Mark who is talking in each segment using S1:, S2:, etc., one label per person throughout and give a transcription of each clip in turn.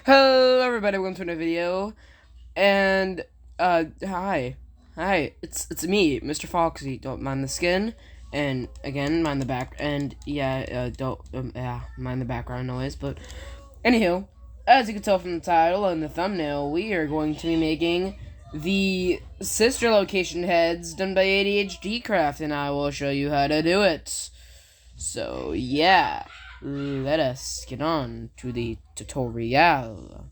S1: Hello everybody, welcome to another video, and, hi, it's me, Mr. Foxy, don't mind the skin, and, again, mind the back, and, yeah, mind the background noise, but, anywho, as you can tell from the title and the thumbnail, we are going to be making the sister location heads done by ADHD Craft, and I will show you how to do it. So, yeah. Let us get on to the tutorial.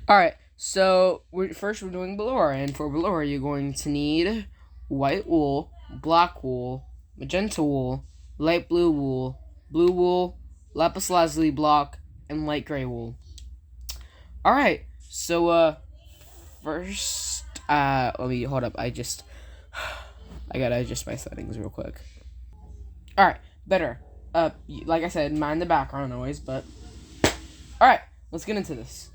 S1: Alright, so we're doing Velour, and for Velour you're going to need white wool, black wool, magenta wool, light blue wool, lapis lazuli block, and light gray wool. Alright, so first let me hold up, I gotta adjust my settings real quick. Alright, better. Like I said, mind the background noise, but... Alright, let's get into this.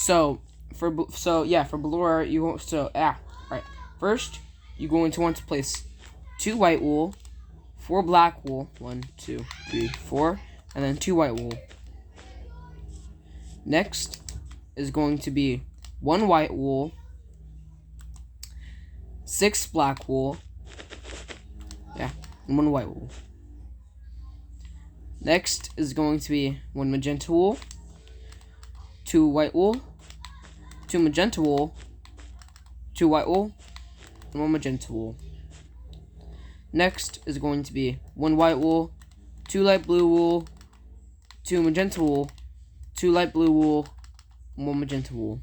S1: For Velour, alright. First, you're going to want to place 2 white wool, 4 black wool, 1, 2, 3, 4, and then 2 white wool. Next is going to be 1 white wool, 6 black wool, and 1 white wool. Next is going to be 1 magenta wool, 2 white wool, 2 magenta wool, 2 white wool, and 1 magenta wool. Next is going to be 1 white wool, 2 light blue wool, 2 magenta wool, 2 light blue wool, and 1 magenta wool.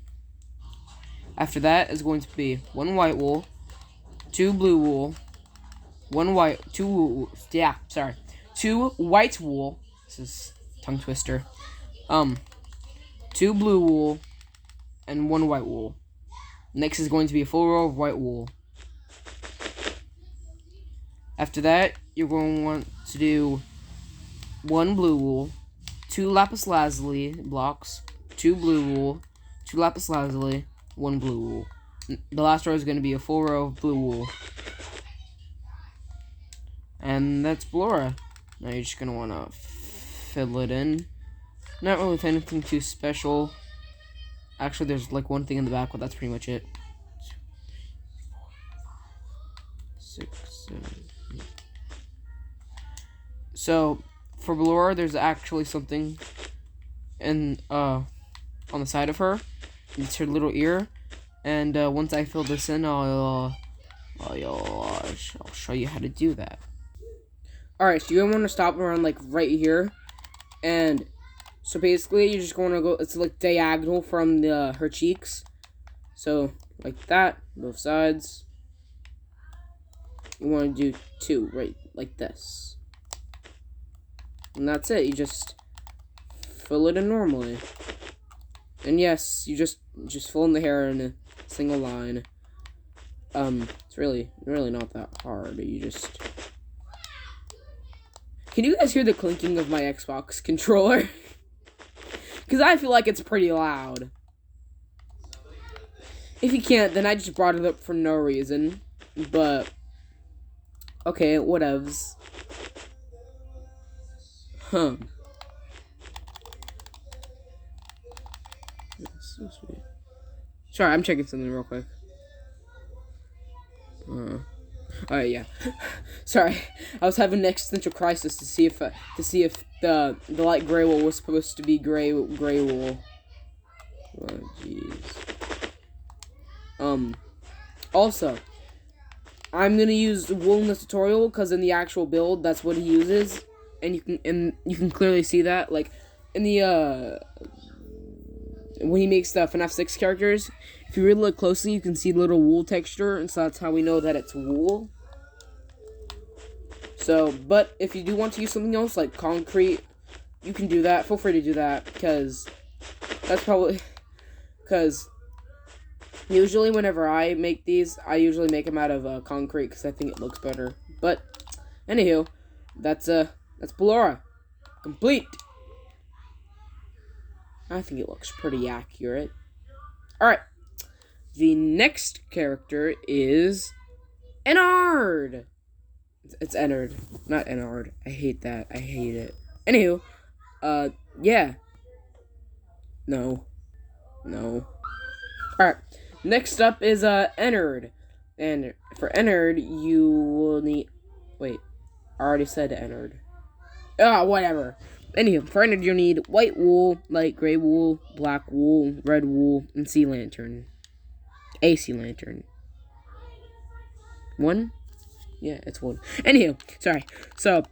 S1: After that is going to be 1 white wool, 2 blue wool, 2 white wool. This is tongue twister. 2 blue wool and 1 white wool. Next is going to be a full row of white wool. After that, you're going to want to do 1 blue wool, 2 lapis lazuli blocks, 2 blue wool, 2 lapis lazuli, 1 blue wool. The last row is going to be a full row of blue wool. And that's Velour. Now you're just going to want to fill it in. Not really with anything too special. Actually, there's like one thing in the back, but that's pretty much it. 6, 7, 8. So, for Velour, there's actually something on the side of her. It's her little ear. And once I fill this in, I'll show you how to do that. Alright, so you're going to want to stop around, like, right here. And so basically, you're just going to go, it's like diagonal from her cheeks. So, like that, both sides. You want to do 2, right, like this. And that's it, you just fill it in normally. And yes, you just fill in the hair in a single line. It's really not that hard, you just... Can you guys hear the clinking of my Xbox controller? Because I feel like it's pretty loud. If you can't, then I just brought it up for no reason. But, okay, whatevs. Huh. That's so sweet. Sorry, I'm checking something real quick. Alright, yeah. Sorry, I was having an existential crisis to see if the light gray wool was supposed to be gray wool. Oh, jeez. Also, I'm gonna use wool in this tutorial because in the actual build, that's what he uses, and you can clearly see that, like in the when he makes the FNAF 6 characters. If you really look closely, you can see the little wool texture, and so that's how we know that it's wool. So, but if you do want to use something else, like concrete, you can do that. Feel free to do that, because usually whenever I make these, I usually make them out of concrete, because I think it looks better. But, anywho, that's Velour. Complete! I think it looks pretty accurate. Alright. The next character is Ennard. It's Ennard, not Ennard. I hate that. I hate it. Anywho, yeah. No. Alright. Next up is, Ennard. And for Ennard, you will need... Wait. I already said Ennard. Whatever. Anywho, for Ennard, you'll need white wool, light gray wool, black wool, red wool, and sea lantern. A sea lantern. One? Yeah, it's one. Anywho, sorry. So,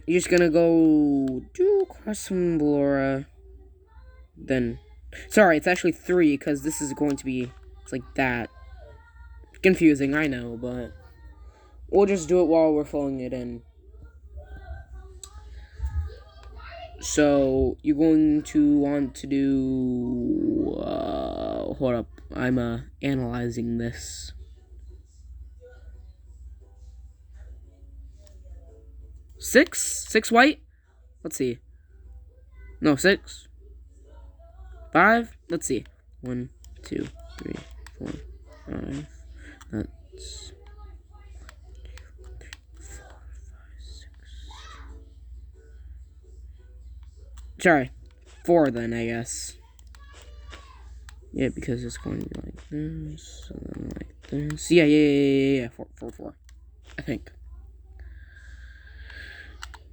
S1: you're just gonna go do across some Velour. Then, sorry, it's actually 3 because this is going to be, it's like that. Confusing, I know, but we'll just do it while we're filling it in. So, you're going to want to do, hold up, I'm, analyzing this. 6 white? Let's see. No, 6. 5? Let's see. 1, 2, 3, 4, 5. That's 4, 5, 6. Sorry. 4 then, I guess. Yeah, because it's going to be like this, and then like this. Yeah. 4. I think.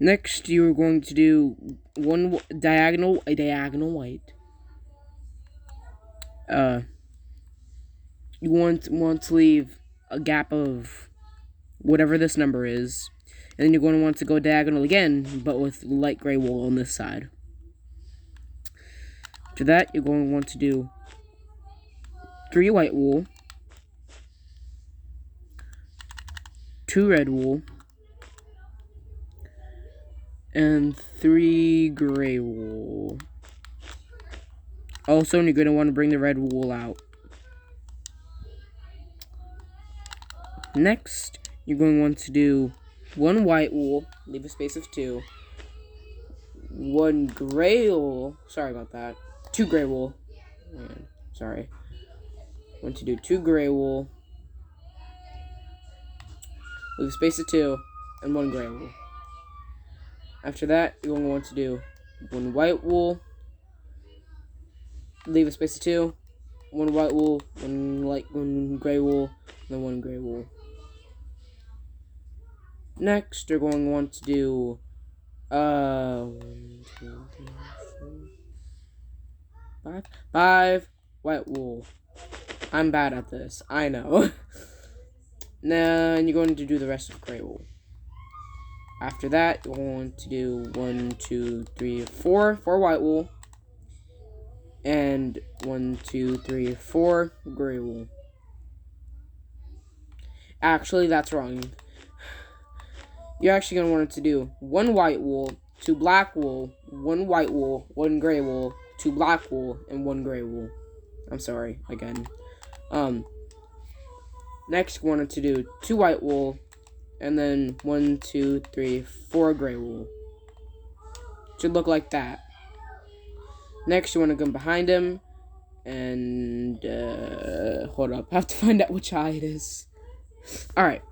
S1: Next, you're going to do a diagonal white. You want to leave a gap of whatever this number is, and then you're going to want to go diagonal again, but with light gray wool on this side. After that, you're going to want to do 3 white wool, 2 red wool, and 3 gray wool. Also, you're going to want to bring the red wool out. Next, you're going to want to do 1 white wool, leave a space of 2, 1 gray wool, sorry about that, 2 gray wool, sorry, want to do 2 gray wool, leave a space of 2, and 1 gray wool. After that, you're going to want to do 1 white wool, leave a space of 2, 1 white wool, 1 gray wool, and then 1 gray wool. Next, you're going to want to do 1, 2, 3, 4, 5 white wool. I'm bad at this, I know. Then you're going to do the rest of gray wool. After that, you're going to do 1, 2, 3, 4 white wool, and 1, 2, 3, 4 gray wool. Actually, that's wrong. You're actually going to want to do 1 white wool, 2 black wool, 1 white wool, 1 gray wool, 2 black wool, and 1 gray wool. I'm sorry, again. Next, you wanted to do 2 white wool, and then 1, 2, 3, 4 gray wool. Should look like that. Next, you want to go behind him, and, hold up, I have to find out which eye it is. Alright.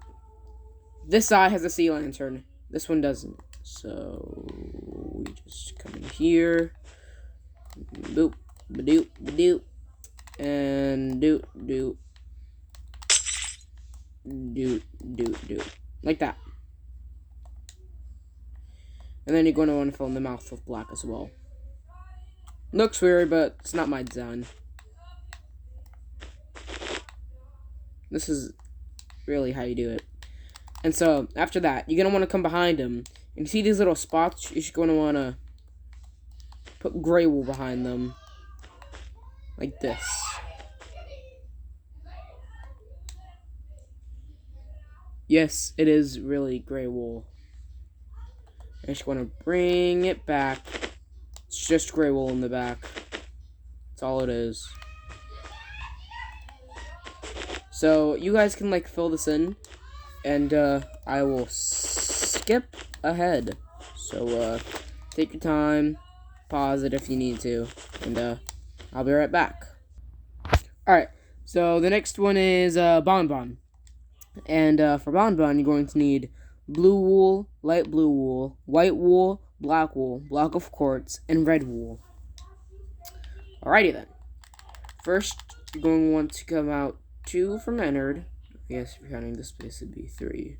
S1: This eye has a sea lantern. This one doesn't. So, we just come in here. Boop, ba-doop, ba-doop. And doop, doop. Doop, doop, doop. Like that. And then you're going to want to fill in the mouth with black as well. Looks weird, but it's not my design. This is really how you do it. And so, after that, you're going to want to come behind him. And you see these little spots? You're just going to want to put gray wool behind them. Like this. Yes, it is really gray wool. I just want to bring it back. It's just gray wool in the back. That's all it is. So, you guys can, like, fill this in. And, I will skip ahead. So, take your time. Pause it if you need to. And, I'll be right back. Alright, so the next one is, Bonbon. And, for Bonbon, you're going to need blue wool, light blue wool, white wool, black wool, block of quartz, and red wool. Alrighty then. First, you're going to want to come out 2 from Ennard. I guess if you're counting this space, it'd be 3.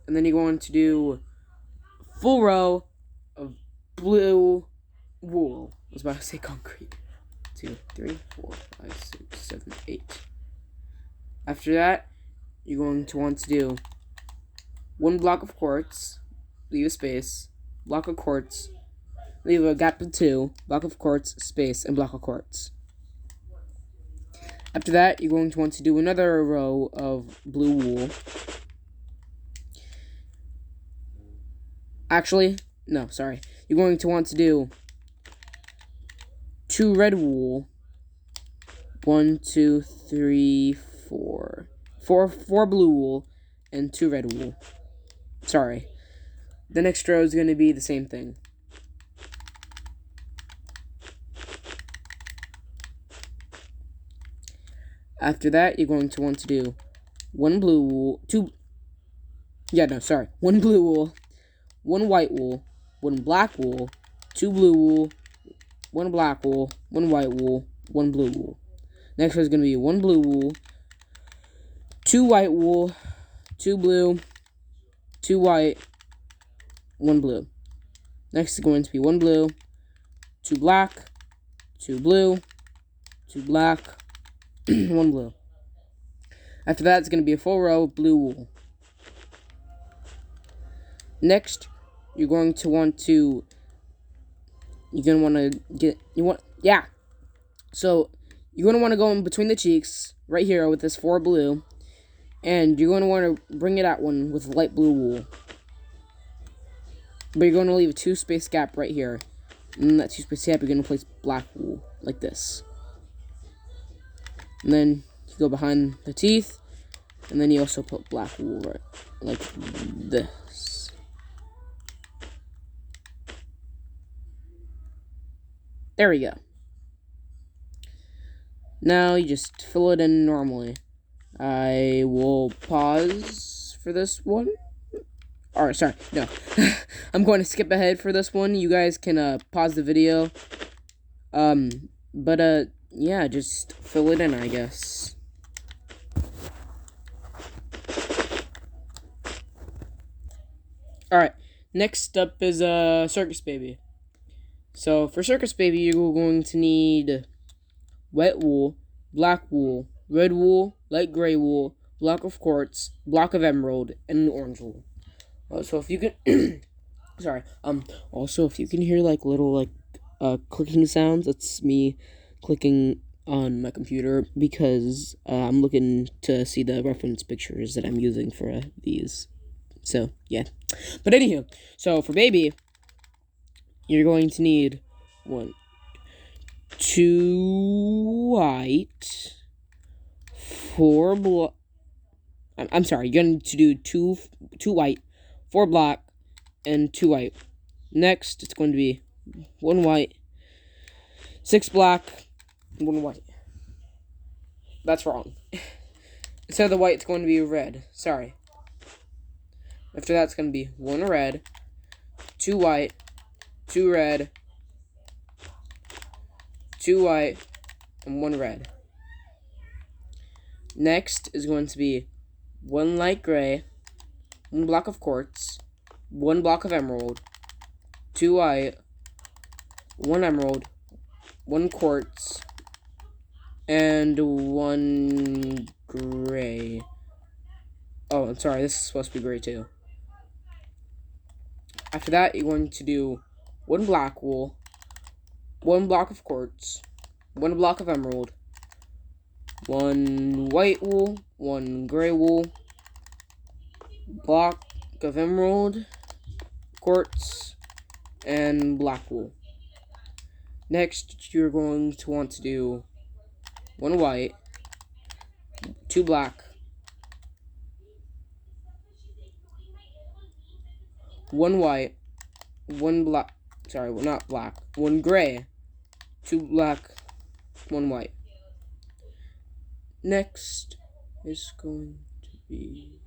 S1: And then you're going to do full row of blue wool. I was about to say concrete. 2, 3, 4, 5, 6, 7, 8. After that, you're going to want to do 1 block of quartz, leave a space, block of quartz, leave a gap of 2, block of quartz, space, and block of quartz. After that, you're going to want to do another row of blue wool. Actually, no, sorry. You're going to want to do 2 red wool. 1, 2, 3, 4. 4 blue wool and 2 red wool. Sorry. The next row is going to be the same thing. After that, you're going to want to do 1 blue wool, 1 blue wool, 1 white wool, 1 black wool, 2 blue wool, 1 black wool, 1 white wool, 1 blue wool. Next one is going to be 1 blue wool, 2 white wool, 2 blue, 2 white, 1 blue. Next is going to be 1 blue, 2 black, 2 blue, 2 black, 1 blue. After that, it's going to be a full row of blue wool. Next, you're going to want to So, you're going to want to go in between the cheeks, right here with this 4 blue, and you're going to want to bring it at one with light blue wool. But you're going to leave a 2 space gap right here. And in that 2 space gap, you're going to place black wool, like this. And then you go behind the teeth, and then you also put black wool right, like this. There we go. Now you just fill it in normally. I will pause for this one. Alright, sorry, no. I'm going to skip ahead for this one. You guys can pause the video. Yeah, just fill it in, I guess. Alright, next up is Circus Baby. So, for Circus Baby, you're going to need white wool, black wool, red wool, light gray wool, block of quartz, block of emerald, and orange wool. So if you can, also if you can hear like little clicking sounds, that's me clicking on my computer because I'm looking to see the reference pictures that I'm using for these. So yeah, but anywho, so for Baby, you're going to need 2 white, 4 black. I'm sorry, you're going to do 2 white, 4 black, and 2 white. Next, it's going to be 1 white, 6 black, 1 white. That's wrong. Instead of the white, it's going to be red. Sorry. After that, it's going to be 1 red, 2 white, 2 red, 2 white, and 1 red. Next is going to be 1 light gray, 1 block of quartz, 1 block of emerald, 2 white, 1 emerald, 1 quartz, and 1 gray. Oh, I'm sorry, this is supposed to be gray too. After that, you're going to do 1 black wool, 1 block of quartz, 1 block of emerald, 1 white wool, 1 gray wool, block of emerald, quartz, and black wool. Next, you're going to want to do 1 white, 2 black, 1 white, 1 black, sorry, not black, 1 gray, 2 black, 1 white. Next is going to be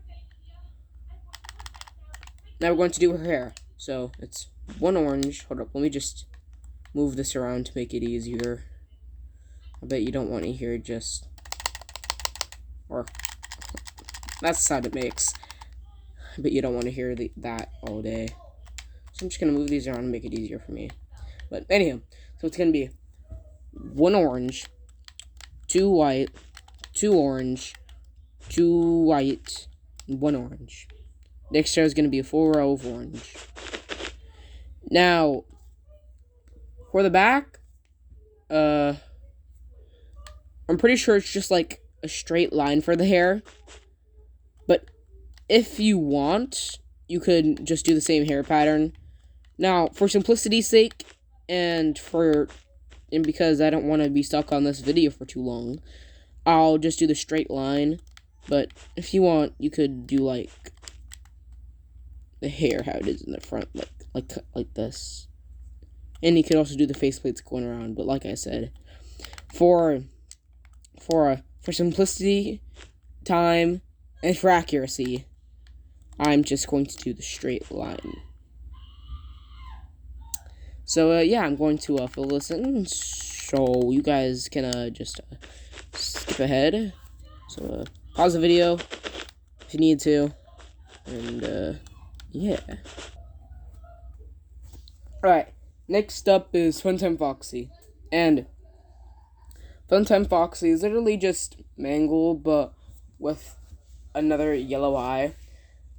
S1: Now we're going to do her hair. So it's one orange. Hold up, let me just move this around to make it easier. I bet you don't want to hear just... Or... That's the sound it makes. I bet you don't want to hear that all day. So I'm just going to move these around and make it easier for me. But anyhow, so it's going to be one orange, two white, two orange, two white, and one orange. Next row is going to be a full row of orange. Now, for the back, I'm pretty sure it's just like a straight line for the hair. But if you want, you could just do the same hair pattern. Now, for simplicity's sake, and because I don't want to be stuck on this video for too long, I'll just do the straight line. But if you want, you could do like the hair how it is in the front, like this. And you could also do the faceplates going around. But like I said, for simplicity, time, and for accuracy, I'm just going to do the straight line. So, yeah, I'm going to fill this in, so you guys can just skip ahead. So, pause the video if you need to, and, yeah. Alright, next up is Funtime Foxy, and Funtime Foxy is literally just Mangle, but with another yellow eye.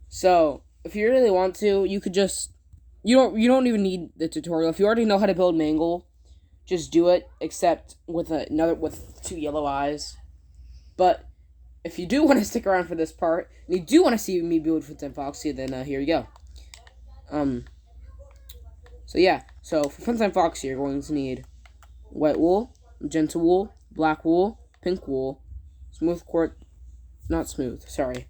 S1: So, if you really want to, you could just... You don't even need the tutorial. If you already know how to build Mangle, just do it, except with two yellow eyes. But if you do want to stick around for this part, and you do want to see me build Funtime Foxy, then here you go. So yeah, so for Funtime Foxy, you're going to need white wool, magenta wool, black wool, pink wool, smooth quartz, not smooth, sorry,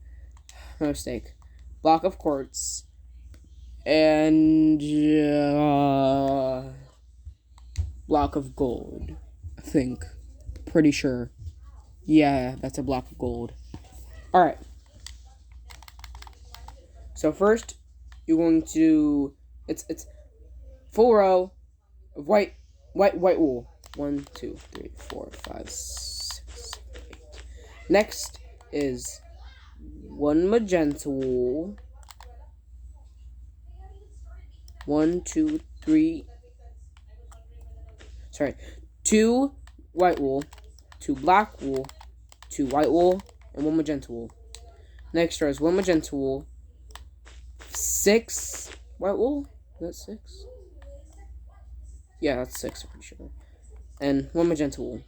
S1: my mistake, block of quartz, and block of gold, I think, pretty sure. Yeah, that's a block of gold. Alright. So first, you're going to, it's full row of white wool. 1, 2, 3, 4, 5, 6, 7, 8. Next is one magenta wool. 1, 2, 3. Sorry, 2 white wool, 2 black wool, 2 white wool, and 1 magenta wool. Next row is 1 magenta wool, 6 white wool. Is that 6? Yeah, that's 6, I'm pretty sure. And 1 magenta wool.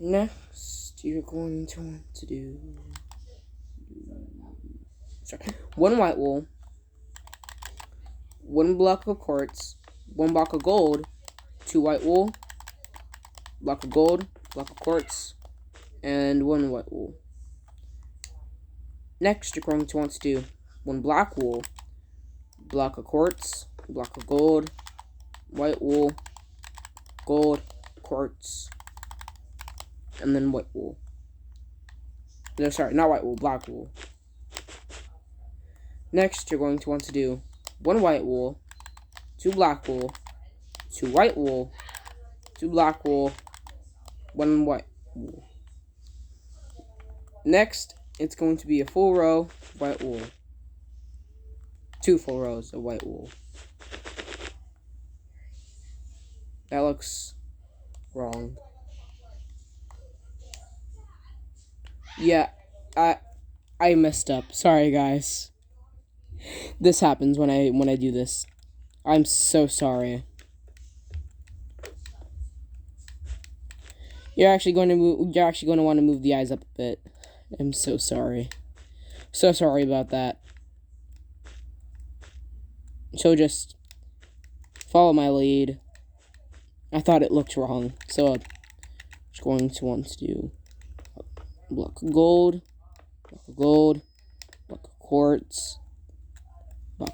S1: Next, you're going to want to do... Sorry. 1 white wool, 1 block of quartz, 1 block of gold, 2 white wool, block of gold, block of quartz, and 1 white wool. Next, you're going to want to do 1 black wool, block of quartz, block of gold, white wool, gold, quartz, and then white wool. No, sorry, not white wool, black wool. Next, you're going to want to do 1 white wool, 2 black wool, 2 white wool, 2 black wool, 1 white wool. Next, it's going to be a full row of white wool. 2 full rows of white wool. That looks wrong. Yeah, I messed up. Sorry, guys. This happens when I do this. I'm so sorry. You're actually going to want to move the eyes up a bit. I'm so sorry. So sorry about that. So just follow my lead. I thought it looked wrong, so I'm just going to want to do a block of gold, block of quartz, black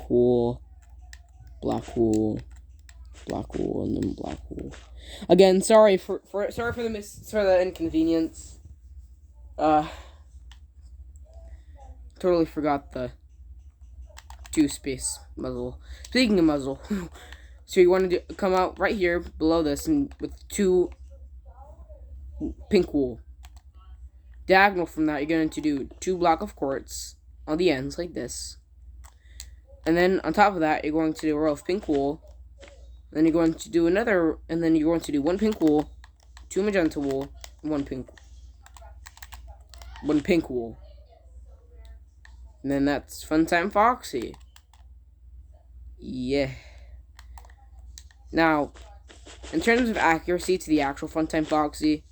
S1: wool, and then black wool. Again, sorry for the inconvenience. totally forgot the 2 space muzzle. Speaking of muzzle, so you want to come out right here below this and with 2 pink wool. Diagonal from that, you're going to do 2 block of quartz on the ends like this. And then on top of that, you're going to do a row of pink wool. Then you're going to do another, and then you're going to do 1 pink wool, 2 magenta wool, and 1 pink wool. And then that's Funtime Foxy. Yeah. Now, in terms of accuracy to the actual Funtime Foxy,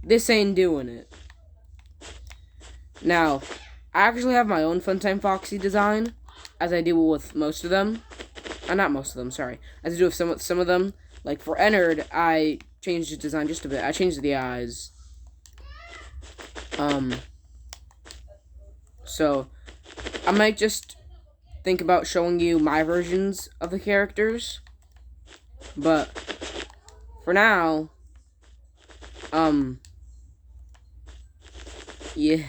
S1: this ain't doing it. Now, I actually have my own Funtime Foxy design, as I do with most of them. Not most of them, sorry. As I do with some of them. Like for Ennard, I changed the design just a bit. I changed the eyes. So, I might just think about showing you my versions of the characters. But, for now, yeah.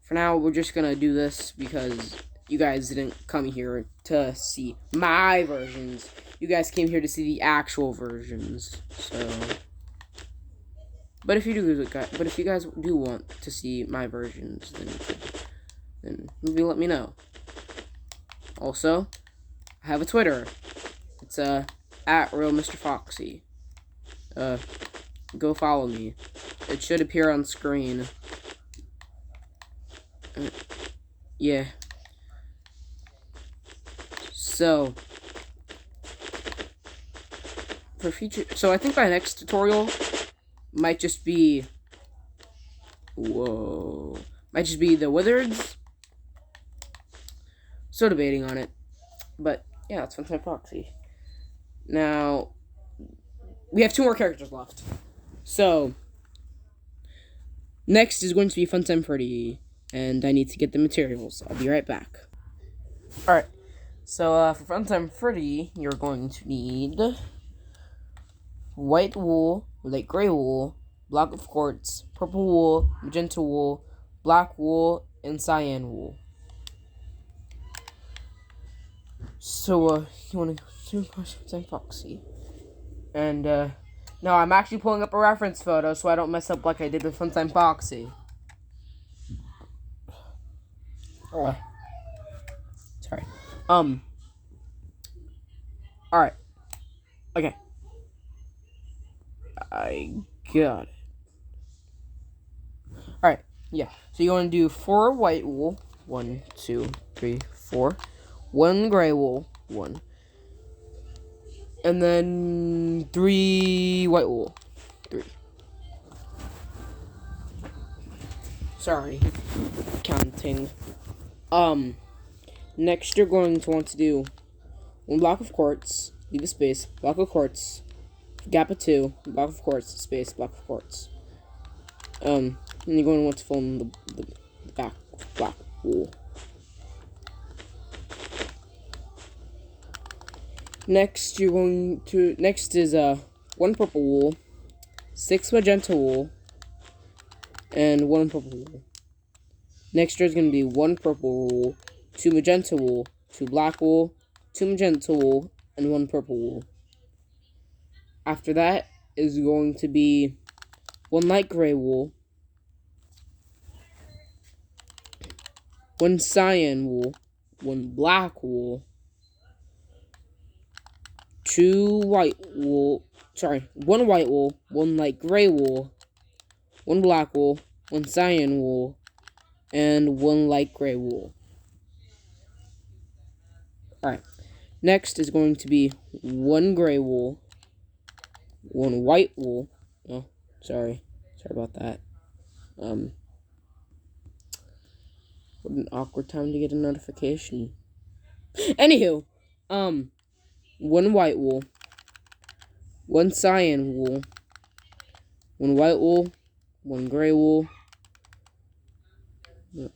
S1: For now, we're just gonna do this because you guys didn't come here to see my versions. You guys came here to see the actual versions. So, but if you guys do want to see my versions, then maybe let me know. Also, I have a Twitter. It's at Real Mr. Foxy. Go follow me. It should appear on screen. Yeah. So, I think my next tutorial might just be, might just be the Wizards. Still debating on it, but yeah, it's Funtime Foxy. Now, we have 2 more characters left. So, next is going to be Funtime Freddy, and I need to get the materials. I'll be right back. Alright, so for Funtime Freddy, you're going to need white wool, light gray wool, block of quartz, purple wool, magenta wool, black wool, and cyan wool. So, you want to do Funtime Foxy. And, no, I'm actually pulling up a reference photo so I don't mess up like I did with Funtime Foxy. Sorry. Alright. Okay. I got it. Alright, yeah. So you want to do 4 white wool. 1, 2, 3, 4. 1 gray wool. 1. And then 3 white wool. 3. Sorry. Counting. Next you're going to want to do 1 block of quartz, leave a space, block of quartz, gap of 2, block of quartz, space, block of quartz. And you're going to want to fill in the back black wool. Next is 1 purple wool, 6 magenta wool, and 1 purple wool. Next there's going to be 1 purple wool, 2 magenta wool, 2 black wool, 2 magenta wool, and 1 purple wool. After that is going to be 1 light gray wool, 1 cyan wool, 1 black wool, 1 white wool, 1 light gray wool, 1 black wool, 1 cyan wool, and 1 light gray wool. Alright, next is going to be 1 gray wool, 1 white wool. Oh, sorry about that. What an awkward time to get a notification. Anywho, 1 white wool, 1 cyan wool, 1 white wool, 1 gray wool,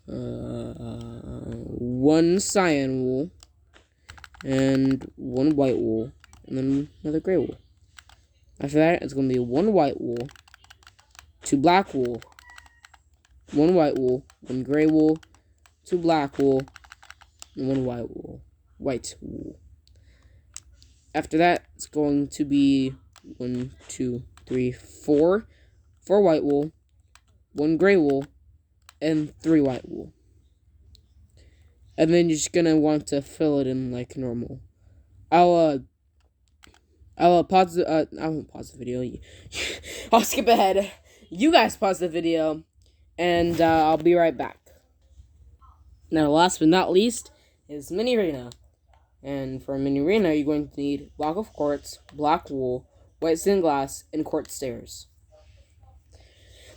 S1: 1 cyan wool, and 1 white wool, and then another gray wool. After that, it's going to be 1 white wool, 2 black wool, 1 white wool, 1 gray wool, 2 black wool, and 1 white wool. After that, it's going to be 1, 2, 3, 4 white wool, 1 gray wool, and 3 white wool. And then you're just gonna want to fill it in like normal. I'll pause the I won't pause the video. I'll skip ahead. You guys pause the video, and I'll be right back. Now, last but not least is Minnie Arena. And for Minnie Arena, you're going to need block of quartz, black wool, white stained glass, and quartz stairs.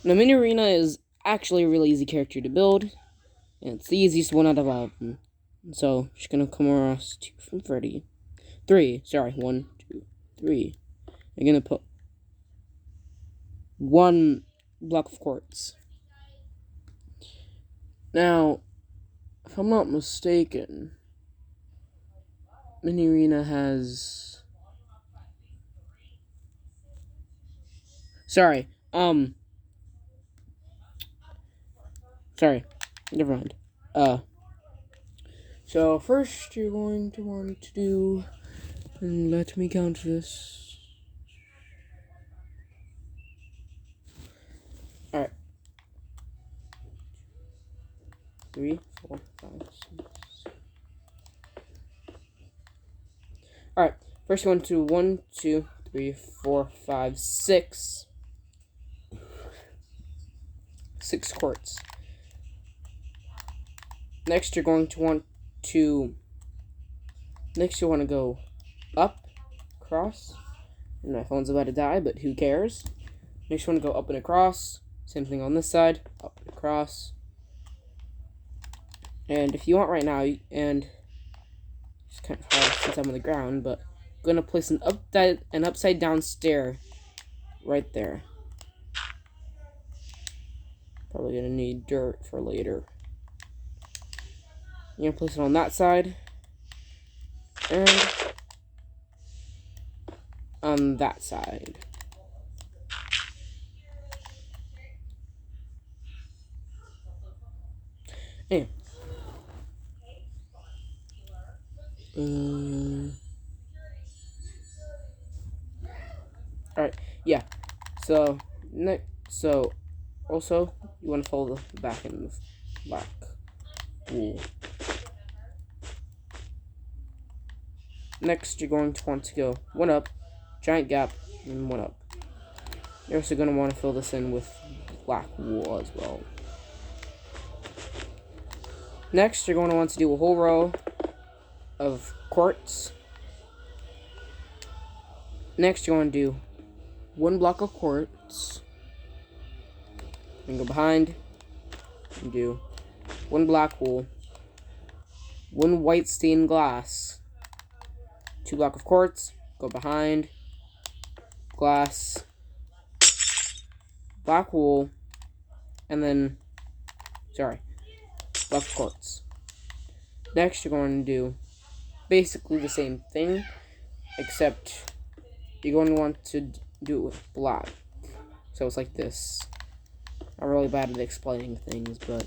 S1: Now, Minnie Arena is actually a really easy character to build, and it's the easiest one out of all of them. So, just gonna come across 2 from 3. Sorry, 1, 2, 3. I'm gonna put 1 block of quartz. Now, if I'm not mistaken, Minnie Arena has... Sorry, never mind. So first you're going to want to do, and let me count this. Alright. 3, 4, 5, 6. Alright, first you want to do 1, 2, 3, 4, 5, 6. 6 quartz. Next you want to go up, across. And my phone's about to die, but who cares? Next you want to go up and across. Same thing on this side, up and across. And if you want right now, and it's kind of hard since I'm on the ground, but I'm gonna place an upside down stair right there. Probably gonna need dirt for later. You're gonna place it on that side, and on that side. Anyway. Alright, yeah. So also you want to follow the back end of black wool. Next, you're going to want to go 1 up, giant gap, and 1 up. You're also going to want to fill this in with black wool as well. Next, you're going to want to do a whole row of quartz. Next, you want to do 1 block of quartz. And go behind and do 1 black wool, 1 white stained glass, 2 block of quartz, go behind, glass, black wool, and then, block of quartz. Next, you're going to do basically the same thing, except you're going to want to do it with black. So it's like this. I'm really bad at explaining things, but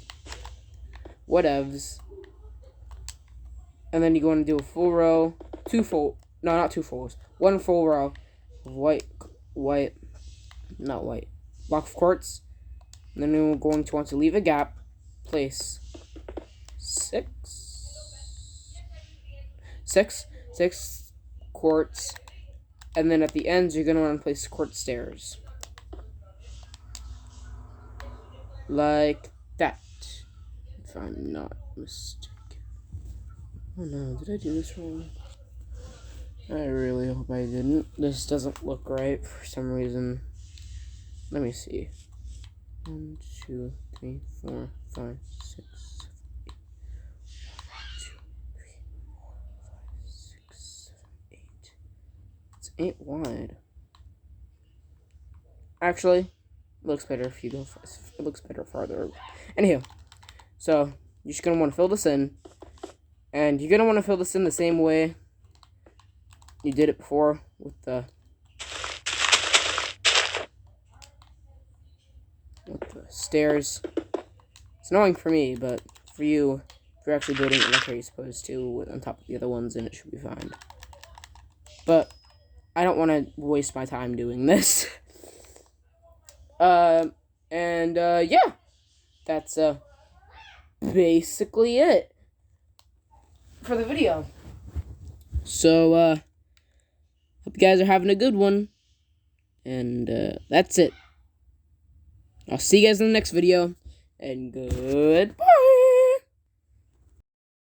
S1: whatevs. And then you're going to do a full row, 1 full row of block of quartz. And then we're going to want to leave a gap, place 6 quartz, and then at the ends you're going to want to place quartz stairs. Like that, if I'm not mistaken. Oh no, did I do this wrong? I really hope I didn't. This doesn't look right for some reason. Let me see. 1, 2, 3, 4, 5, 6, 7, 8. 1, 2, 3, 4, 5, 6, 7, 8. It's 8 wide. Actually, it looks better if you go. It looks better farther. Anywho, so you're just gonna want to fill this in, and you're gonna want to fill this in the same way you did it before with the stairs. It's annoying for me, but for you, If you're actually building it like how you're supposed to on top of the other ones, then it should be fine. But I don't want to waste my time doing this. Yeah, that's basically it for the video. So, hope you guys are having a good one. And that's it. I'll see you guys in the next video. And goodbye.